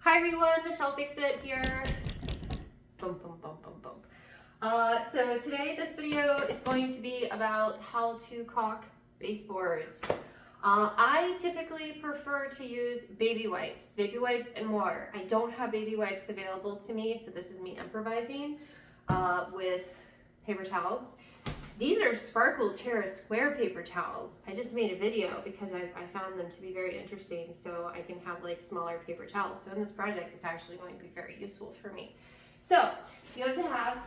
Hi everyone, Michelle Fix It here. Boom, boom, boom, boom, boom. So today this video is going to be about how to caulk baseboards. I typically prefer to use baby wipes and water. I don't have baby wipes available to me, so this is me improvising with paper towels. These are Sparkle Terra square paper towels. I just made a video because I found them to be very interesting, so I can have like smaller paper towels. So in this project, it's actually going to be very useful for me. So you have to have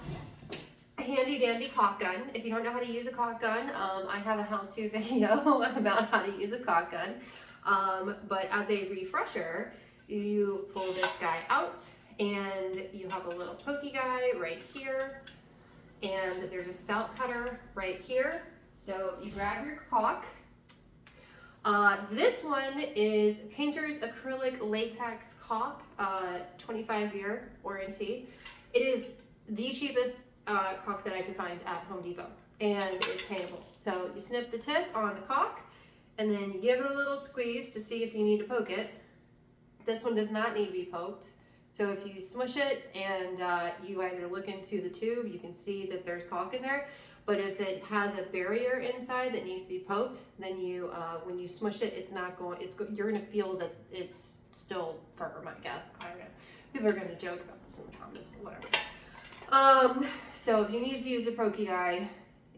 a handy dandy caulk gun. If you don't know how to use a caulk gun, I have a how-to video about how to use a caulk gun. But as a refresher, you pull this guy out and you have a little pokey guy right here. And there's a spout cutter right here. So you grab your caulk. This one is Painter's Acrylic Latex Caulk, 25-year warranty. It is the cheapest caulk that I could find at Home Depot, and it's paintable. So you snip the tip on the caulk, and then you give it a little squeeze to see if you need to poke it. This one does not need to be poked. So if you smush it and you either look into the tube, you can see that there's caulk in there. But if it has a barrier inside that needs to be poked, then you, when you smush it, it's not going. You're gonna feel that it's still firm. I guess I don't know. People are gonna joke about this in the comments, but whatever. So if you need to use a pokey guy,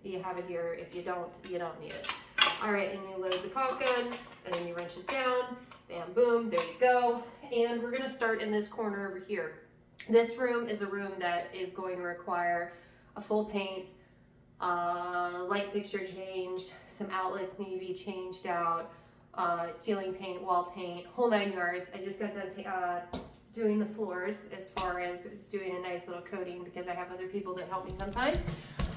you have it here. If you don't, you don't need it. All right, and you load the caulk gun, and then you wrench it down. Bam, boom, there you go. And we're gonna start in this corner over here. This room is a room that is going to require a full paint, light fixture change, some outlets need to be changed out, ceiling paint, wall paint, whole 9 yards. I just got done doing the floors as far as doing a nice little coating because I have other people that help me sometimes.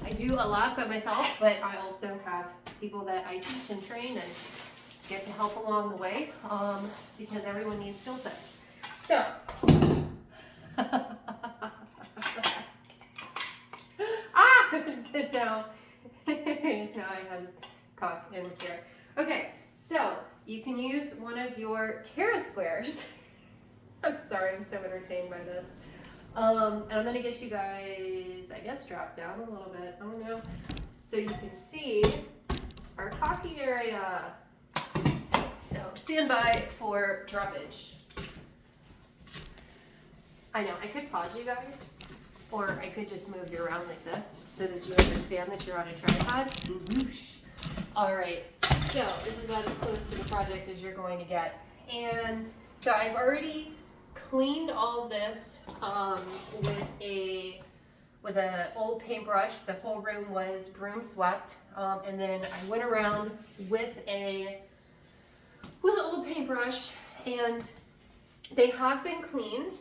I do a lot by myself, but I also have people that I teach and train and get to help along the way because everyone needs skill sets. So, now I have caulk in here. Okay, so you can use one of your Terra squares. I'm sorry, I'm so entertained by this. And I'm gonna get you guys, I guess, drop down a little bit. I don't know. So you can see our caulking area. So stand by for droppage. I know, I could pause you guys, or I could just move you around like this so that you understand that you're on a tripod. Whoosh. All right, so this is about as close to the project as you're going to get. And so I've already cleaned all of this with an old paintbrush. The whole room was broom swept, and then I went around with an old paintbrush, and they have been cleaned.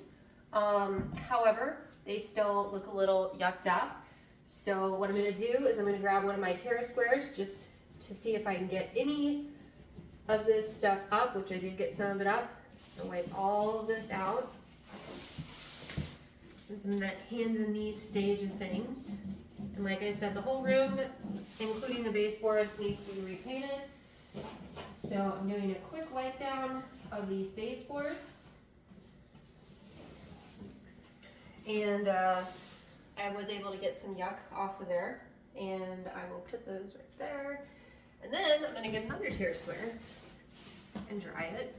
However, they still look a little yucked up. So what I'm going to do is I'm going to grab one of my Terra squares just to see if I can get any of this stuff up, which I did get some of it up. And wipe all of this out. And some of that hands and knees stage of things. And like I said, the whole room, including the baseboards, needs to be repainted. So I'm doing a quick wipe down of these baseboards. And I was able to get some yuck off of there. And I will put those right there. And then I'm going to get another Terra square and dry it.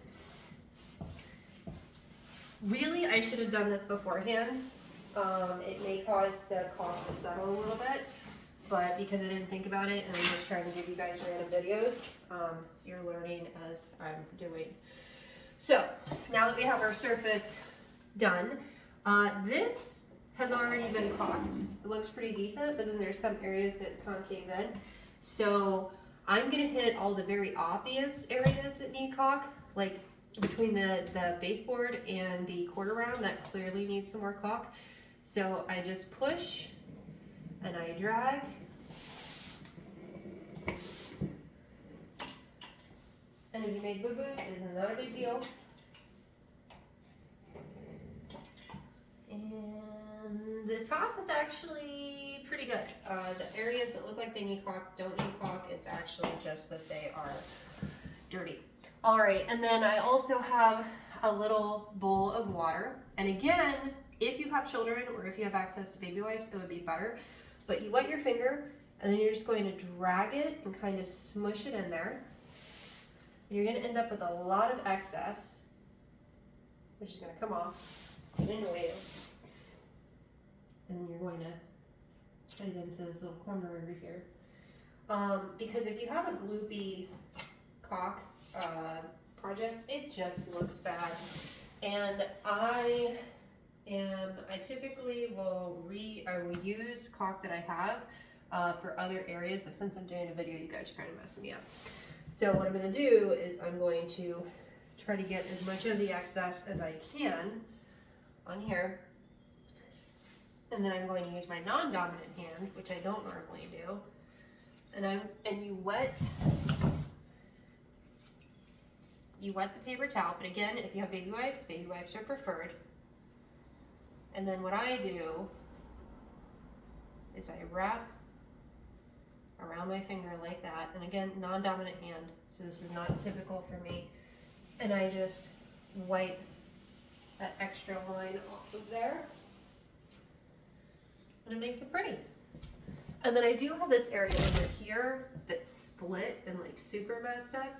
Really, I should have done this beforehand. It may cause the caulk to settle a little bit, but because I didn't think about it and I'm just trying to give you guys random videos, you're learning as I'm doing. So now that we have our surface done, this has already been caulked. It looks pretty decent, but then there's some areas that concave in. So I'm gonna hit all the very obvious areas that need caulk, like between the baseboard and the quarter round that clearly needs some more caulk. So I just push and I drag. And if you make boo-boos, it's not a big deal. And the top is actually pretty good. The areas that look like they need caulk don't need caulk. It's actually just that they are dirty. All right, and then I also have a little bowl of water. And again, if you have children or if you have access to baby wipes, it would be better. But you wet your finger and then you're just going to drag it and kind of smush it in there. And you're going to end up with a lot of excess, which is going to come off and annoy you. And then you're going to put it into this little corner over here. Because if you have a gloopy caulk project, it just looks bad. And I typically will use caulk that I have for other areas, but since I'm doing a video, you guys are kind of messing me up. So what I'm going to do is I'm going to try to get as much of the excess as I can on here. And then I'm going to use my non-dominant hand, which I don't normally do. And you wet the paper towel, but again, if you have baby wipes are preferred. And then what I do is I wrap around my finger like that. And again, non-dominant hand, so this is not typical for me. And I just wipe that extra line off of there. And it makes it pretty. And then I do have this area over here that's split and like super messed up.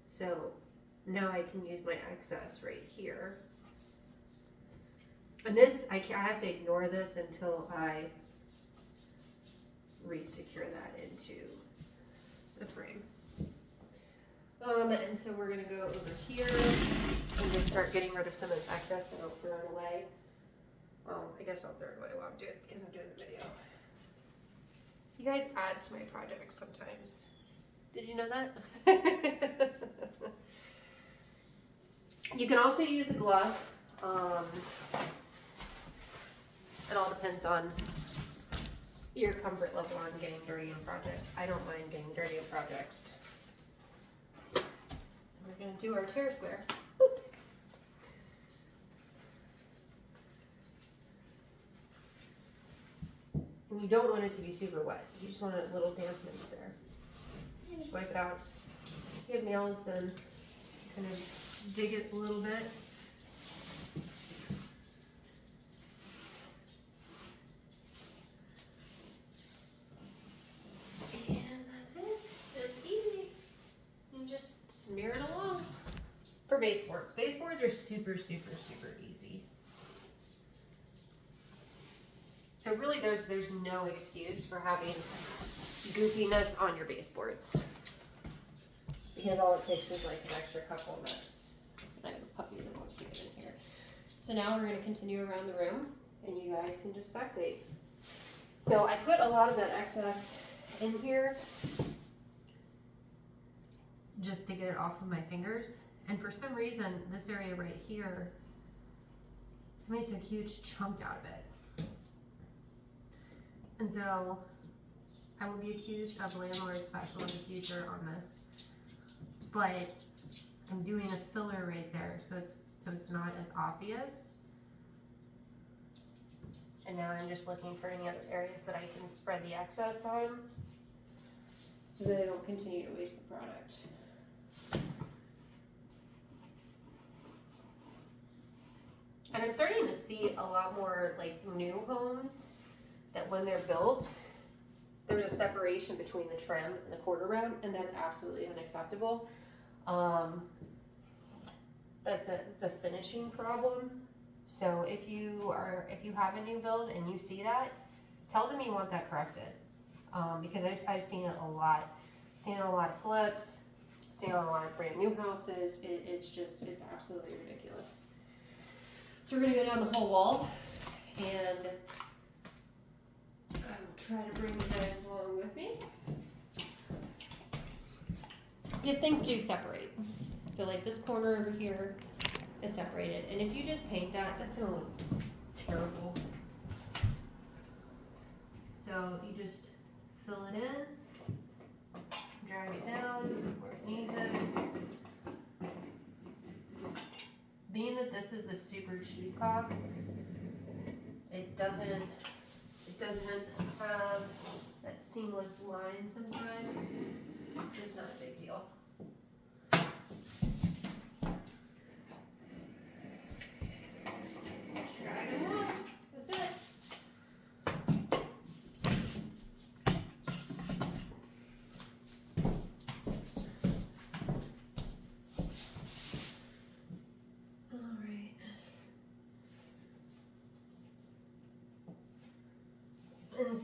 So now I can use my excess right here. And this, I have to ignore this until I re-secure that into the frame. And so we're gonna go over here and just start getting rid of some of this excess and I'll throw it away. Well, I guess I'll throw it away while I'm doing it because I'm doing the video. You guys add to my projects sometimes. Did you know that? You can also use a glove. It all depends on your comfort level on getting dirty in projects. I don't mind getting dirty in projects. We're going to do our tear square. Oop. And you don't want it to be super wet. You just want a little dampness there. You just wipe it out. If you have nails, then kind of dig it a little bit. And that's it. Just easy. You just smear it along. For baseboards. Baseboards are super, super, super easy. So really there's no excuse for having goofiness on your baseboards. Because all it takes is like an extra couple of minutes. I have a puppy that wants to get in here. So now we're going to continue around the room and you guys can just spectate. So I put a lot of that excess in here just to get it off of my fingers. And for some reason, this area right here, somebody took a huge chunk out of it. And so I will be accused of landlord special in the future on this. But I'm doing a filler right there, so it's not as obvious. And now I'm just looking for any other areas that I can spread the excess on so that I don't continue to waste the product. And I'm starting to see a lot more like new homes that when they're built, there's a separation between the trim and the quarter round, and that's absolutely unacceptable. It's a finishing problem. So if you have a new build and you see that, tell them you want that corrected. Because I've seen it a lot. Seen it in a lot of flips, seen it in a lot of brand new houses. It's absolutely ridiculous. So we're gonna go down the whole wall, and I will try to bring you guys along with me. These things do separate. So like this corner over here is separated, and if you just paint that, that's gonna look terrible. So you just fill it in, drag it down where it needs it. Being that this is the super cheap caulk, it doesn't have that seamless line sometimes. It's not a big deal.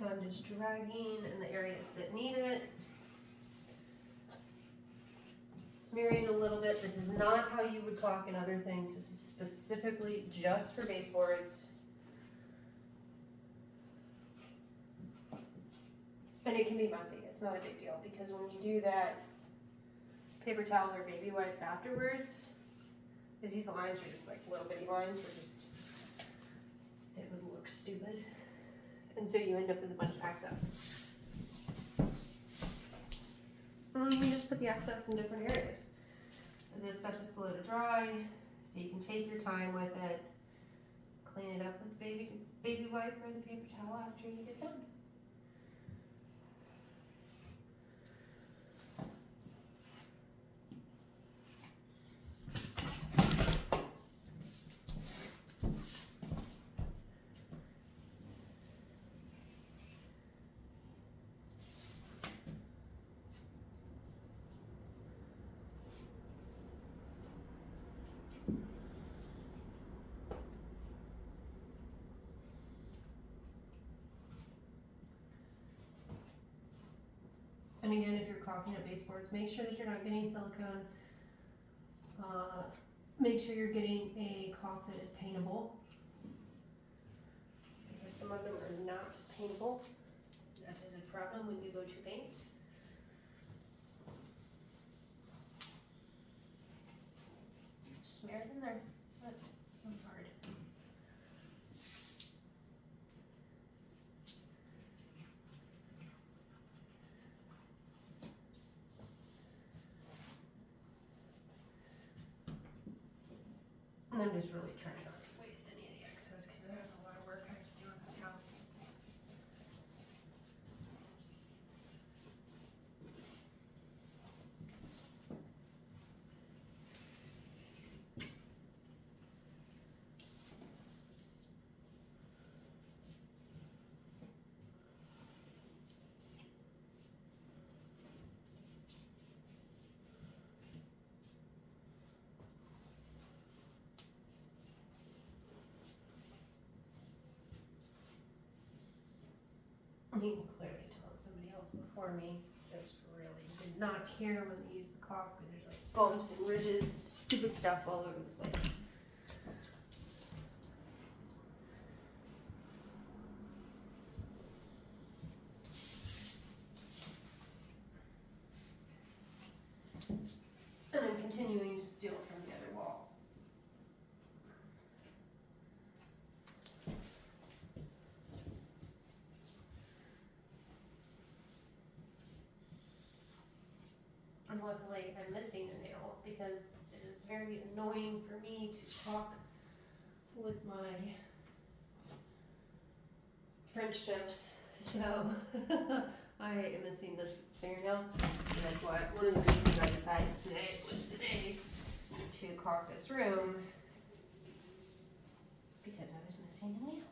So I'm just dragging in the areas that need it. Smearing a little bit. This is not how you would caulk in other things. This is specifically just for baseboards. And it can be messy. It's not a big deal because when you do that paper towel or baby wipes afterwards, because these lines are just like little bitty lines, it would look stupid. And so you end up with a bunch of excess. And you just put the excess in different areas. As this stuff is slow to dry, so you can take your time with it, clean it up with the baby wipe or the paper towel after you get done. And again, if you're caulking up baseboards, make sure that you're not getting silicone. Make sure you're getting a caulk that is paintable, because some of them are not paintable. That is a problem when you go to paint. Smear it in there. It's not hard. And I'm just really trying not to waste any of the excess because I have a lot of work I have to do in this house. You can clearly tell somebody else before me just really did not care when they used the caulk, and there's like bumps and ridges and stupid stuff all over the place. And I'm continuing to steal from the other wall. And luckily I'm missing a nail because it is very annoying for me to caulk with my French tips. So I am missing this fingernail. And that's why one of the reasons I decided today was the day to caulk this room, because I was missing a nail.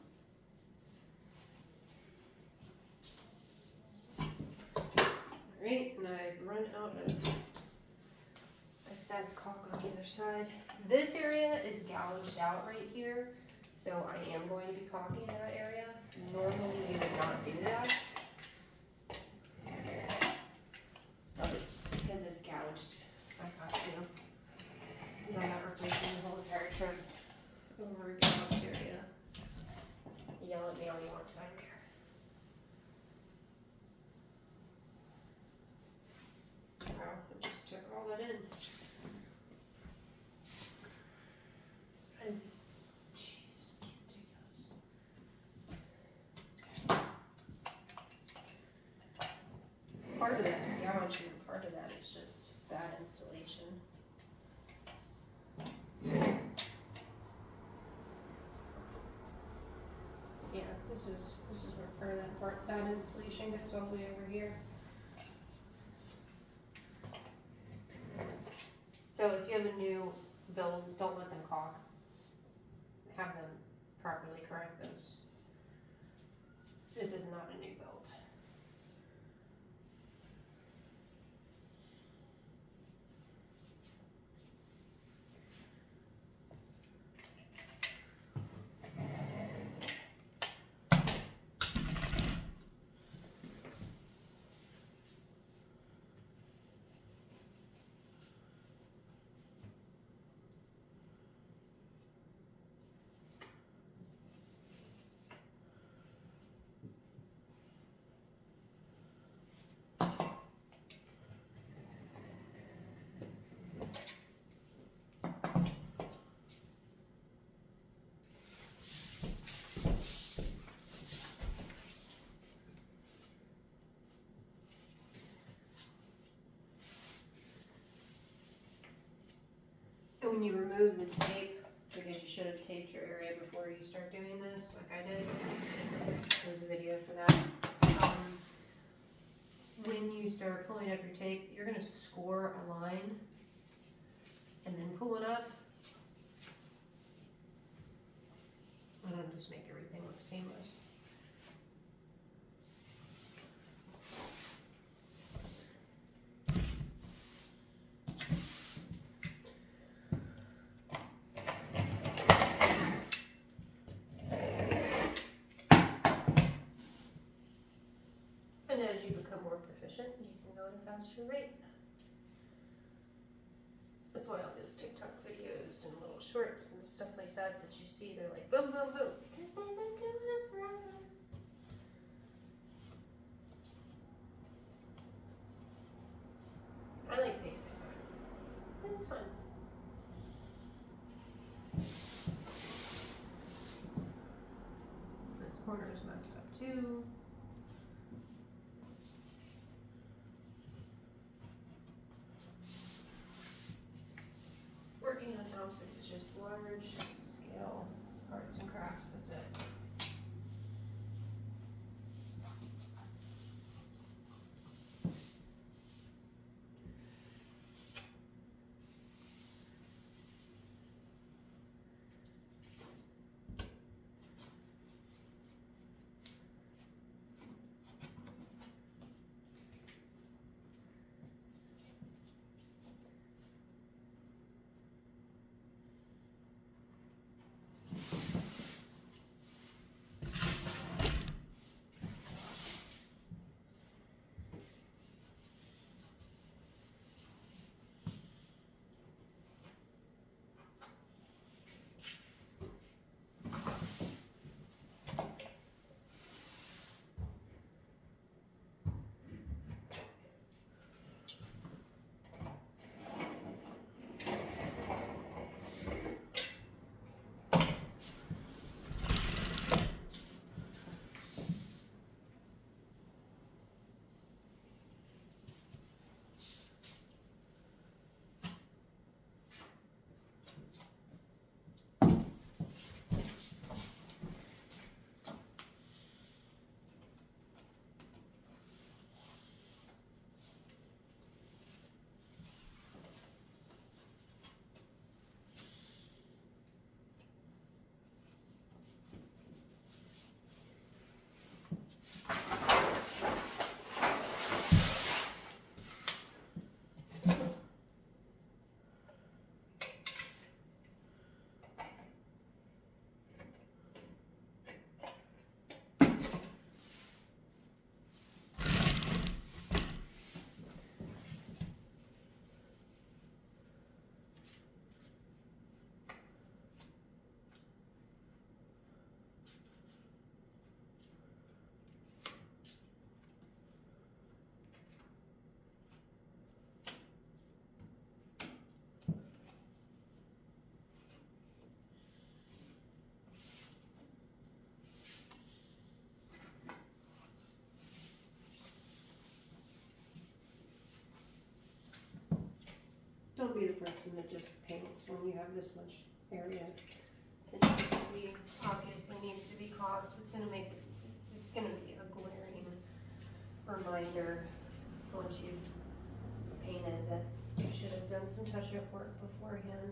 Alright, and I've run out of excess caulk on the other side. This area is gouged out right here, so I am going to be caulking that area. Normally we would not do that, but because it's gouged, I have to. Because I'm not replacing the whole entire trim over a gouged area. Yell at me all you want, I don't care. Wow, I just took all that in. And jeez, it's ridiculous. Part of that's gouged and part of that is just bad installation. Yeah, this is where part of that bad installation goes all the way over here. So if you have a new build, don't let them caulk. Have them properly correct those. This is not a new build. remove the tape because you should have taped your area before you start doing this, like I did. There's a video for that. When you start pulling up your tape, you're going to score a line and then pull it up. And it'll just make everything look seamless. And as you become more proficient, you can go at a faster rate. That's why all those TikTok videos and little shorts and stuff like that that you see, they're like boom, boom, boom. Because they've been doing it forever. I like taking my time. This is fun. This corner is messed up too. Working on houses is just large scale arts and crafts, that's it. Don't be the person that just paints when you have this much area. It needs to be, obviously needs to be caulked. It's gonna be a glaring reminder once you've painted that you should have done some touch-up work beforehand.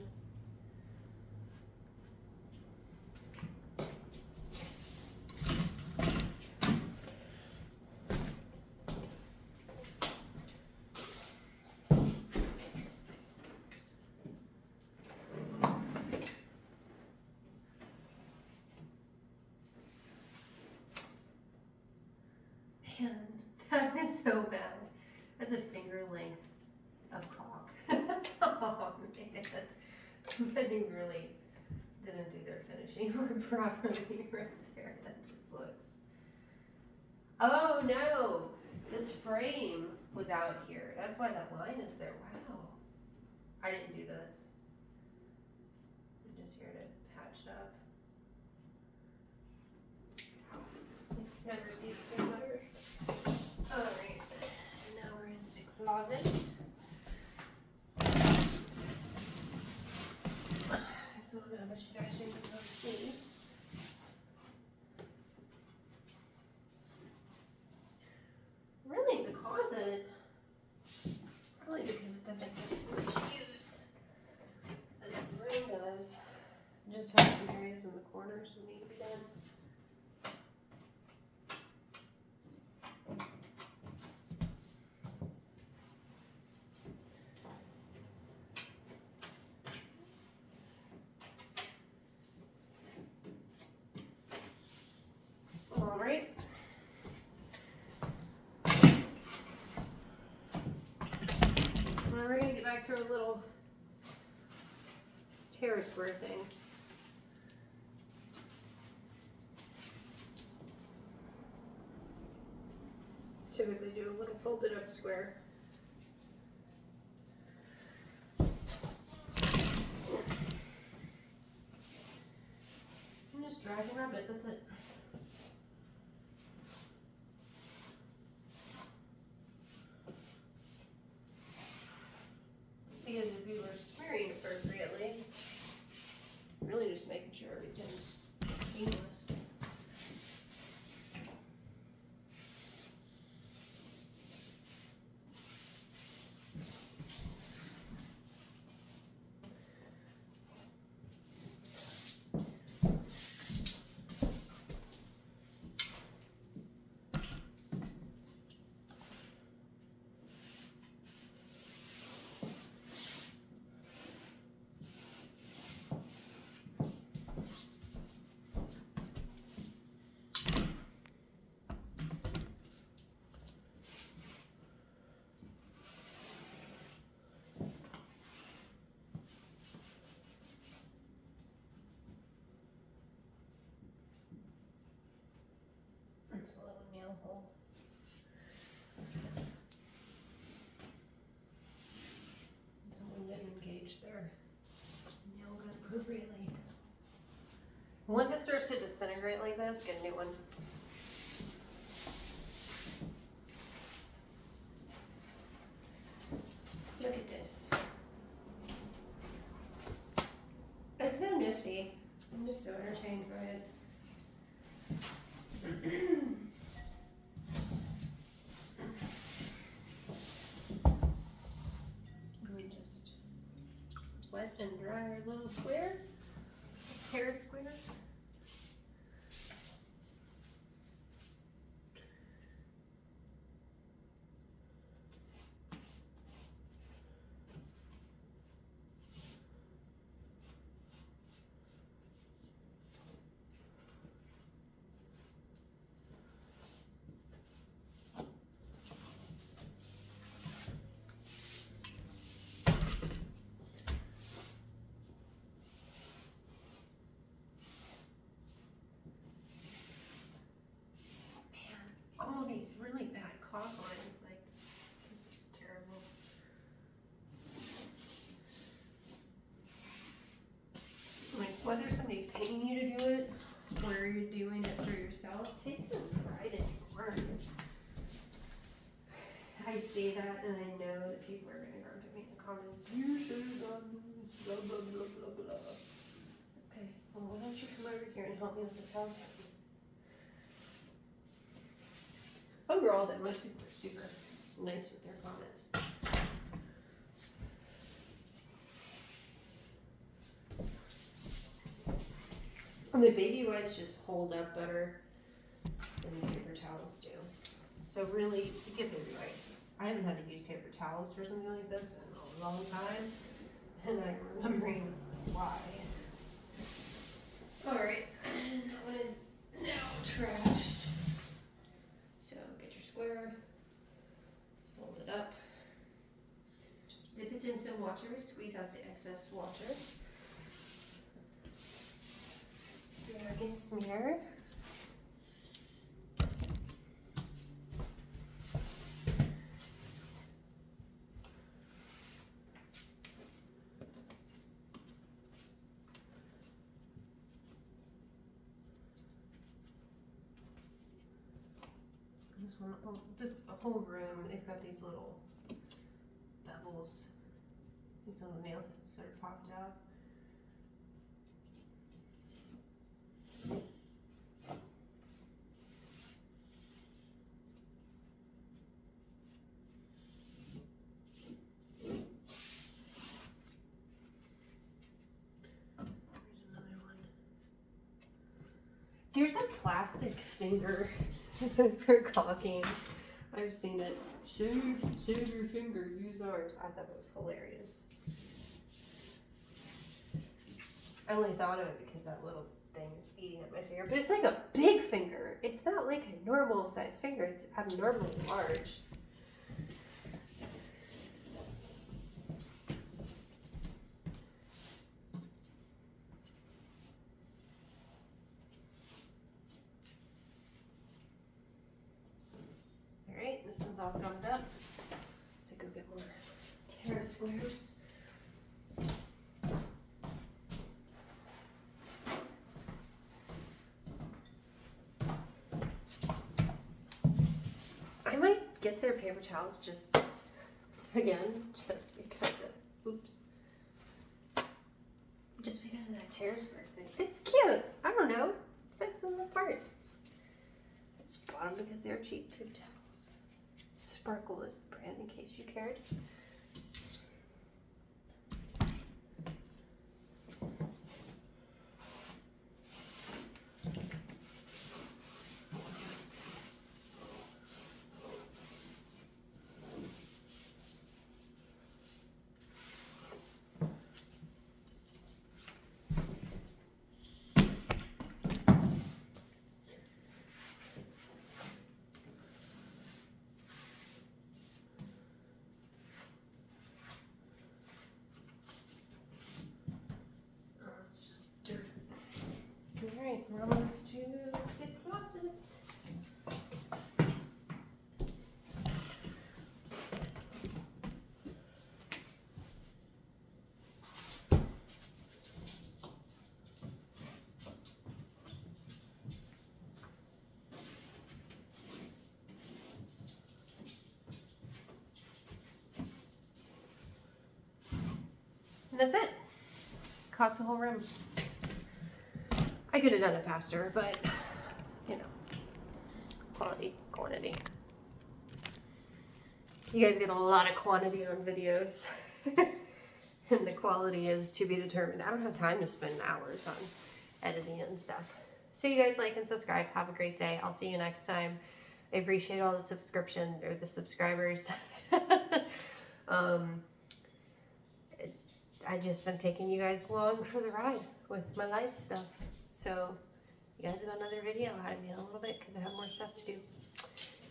Man, that is so bad. That's a finger length of caulk. Oh man. Somebody really didn't do their finishing work properly right there. That just looks. Oh no! This frame was out here. That's why that line is there. Wow. I didn't do this. I'm just here to patch it up. It's never ceased to matter. Alright, now we're in the closet. know, but you guys didn't see. Really, the closet, probably because it doesn't get as much use as the room does. Just have some areas in the corners that need to be done. All right. Now we're gonna get back to our little terrace square things. Typically do a little folded up square. And just drag and rub it, that's it. Because if you were smearing appropriately, really just making sure everything's seamless. Just a little nail hole. Someone didn't engage their nail gun appropriately. Once it starts to disintegrate like this, get a new one. Look at this. It's so nifty. I'm just so entertained by it. We just wet and dry our little square, hair square. All these really bad caulk lines, like this is terrible. Like whether somebody's paying you to do it or you're doing it for yourself, take some pride in your work. I say that and I know that people are gonna go to me in the comments, you should have done this, blah blah blah blah blah. Okay, well why don't you come over here and help me with this house? Overall, that most people are super nice with their comments. And the baby wipes just hold up better than the paper towels do. So really, get baby wipes. I haven't had to use paper towels for something like this in a long time, and I'm remembering why. All right, and that one is now trashed. So get your square, fold it up, dip it in some water, squeeze out the excess water. Drag and smear. This whole room, they've got these little bevels, these little nails that are popped out. There's a plastic finger for caulking. I've seen it. Save your finger, use ours. I thought it was hilarious. I only thought of it because that little thing is eating at my finger. But it's like a big finger. It's not like a normal size finger. It's abnormally large. Alright, this one's all gummed up. Let's go get more tear squares. I might get their paper towels just because of that tear square thing. It's cute. I don't know. It sets them apart. I just bought them because they're cheap paper towels. Sparkle is the brand in case you cared. Alright, we're almost to the closet. And that's it. Caulked the whole room. I could have done it faster, but you know, quantity. You guys get a lot of quantity on videos, and the quality is to be determined. I don't have time to spend hours on editing and stuff. So you guys like and subscribe. Have a great day. I'll see you next time. I appreciate all the the subscribers. I'm taking you guys along for the ride with my life stuff. So you guys got another video out of me in a little bit because I have more stuff to do.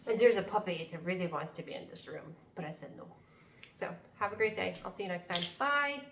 And there's a puppy that really wants to be in this room, but I said no. So have a great day. I'll see you next time. Bye.